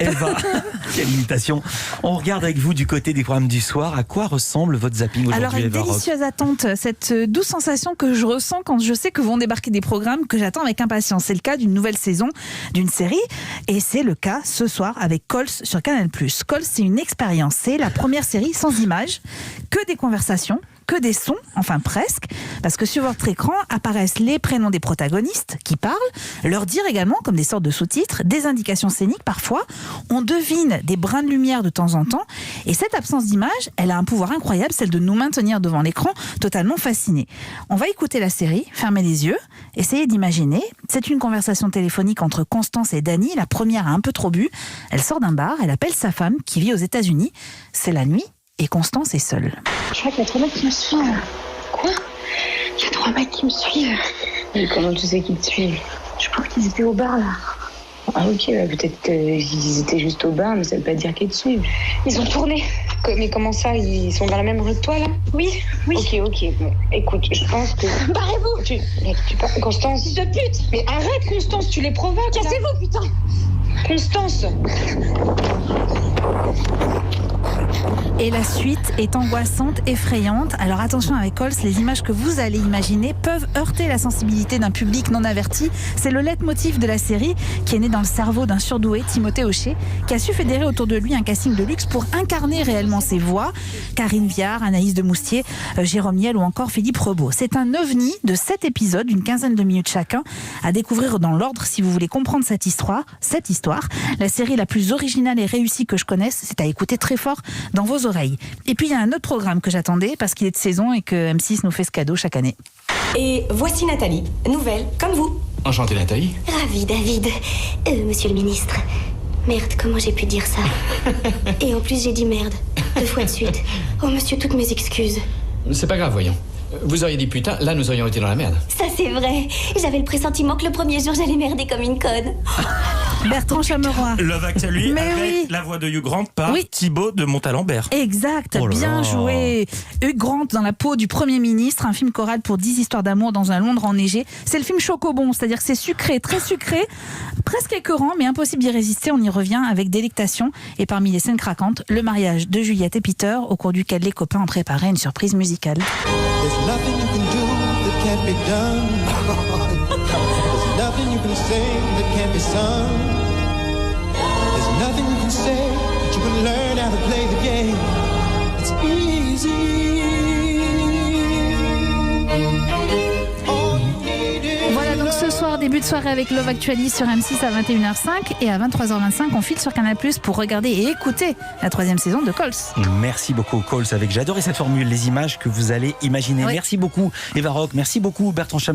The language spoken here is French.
Eva, quelle imitation. On regarde avec vous du côté des programmes du soir. À quoi ressemble votre zapping aujourd'hui, Alors, une Eva Rock? délicieuse attente, cette douce sensation que je ressens quand je sais que vont débarquer des programmes que j'attends avec impatience. C'est le cas d'une nouvelle saison d'une série et c'est le cas ce soir avec Cols sur Canal+. Cols, c'est une expérience. C'est la première série sans images, que des conversations, que des sons, enfin presque, parce que sur votre écran apparaissent les prénoms des protagonistes qui parlent, leur dire également, comme des sortes de sous-titres, des indications scéniques parfois, on devine des brins de lumière de temps en temps, et cette absence d'image, elle a un pouvoir incroyable, celle de nous maintenir devant l'écran totalement fascinés. On va écouter la série, fermez les yeux, essayez d'imaginer, c'est une conversation téléphonique entre Constance et Dany, la première a un peu trop bu, elle sort d'un bar, elle appelle sa femme qui vit aux États-Unis, c'est la nuit, et Constance est seule. Je crois qu'il y a 3 mecs qui me suivent. Quoi? Il y a 3 mecs qui me suivent. Mais comment tu sais qu'ils te suivent? Je crois qu'ils étaient au bar là. Ah ok, bah, peut-être qu'ils étaient juste au bar, mais ça veut pas dire qu'ils te suivent. Ils ont tourné. Mais comment ça? Ils sont dans la même rue que toi là? Oui. Ok, bon, écoute, je pense que... Barrez-vous. Tu Constance... Fils de pute. Mais arrête Constance, tu les provoques. Cassez-vous, putain. Constance. Et la suite est angoissante, effrayante. Alors attention avec Cols, les images que vous allez imaginer peuvent heurter la sensibilité d'un public non averti. C'est le leitmotiv de la série qui est né dans le cerveau d'un surdoué, Timothée Hochet, qui a su fédérer autour de lui un casting de luxe pour incarner réellement ses voix. Karine Viard, Anaïs de Moustier, Jérôme Niel ou encore Philippe Rebaud. C'est un ovni de 7 épisodes, d'une quinzaine de minutes chacun, à découvrir dans l'ordre si vous voulez comprendre cette histoire. La série la plus originale et réussie que je connaisse, c'est à écouter très fort dans vos oreilles. Et puis il y a un autre programme que j'attendais parce qu'il est de saison et que M6 nous fait ce cadeau chaque année. Et voici Nathalie, nouvelle, comme vous. Enchanté Nathalie. Ravi David. Monsieur le ministre. Merde, comment j'ai pu dire ça? Et en plus j'ai dit merde, 2 fois de suite. Oh monsieur, toutes mes excuses. C'est pas grave, voyons. Vous auriez dit putain, là nous aurions été dans la merde. Ça c'est vrai. J'avais le pressentiment que le premier jour j'allais merder comme une conne. Bertrand Chameroy. Love Actually Mais avec oui. la voix de Hugh Grant par Oui. Thibaut de Montalembert. Exact, Oh là bien là. joué. Hugh Grant dans la peau du Premier ministre, un film choral pour 10 histoires d'amour dans un Londres enneigé. C'est le film Chocobon, c'est-à-dire que c'est sucré, très sucré, presque écœurant, mais impossible d'y résister. On y revient avec délectation. Et parmi les scènes craquantes, le mariage de Juliette et Peter, au cours duquel les copains ont préparé une surprise musicale. There's nothing you can do that can't be done. There's nothing you can say that can't be sung. There's nothing you can say that you can learn how to play the game. It's easy. All you need is Voilà donc ce soir, début de soirée avec Love Actually sur M6 à 21h05 et à 23h25 on file sur Canal+ pour regarder et écouter la 3e saison de Cols. Merci beaucoup, Cols. J'ai adoré cette formule, les images que vous allez imaginer. Oui. Merci beaucoup, Eva Rock. Merci beaucoup, Bertrand Chameroy.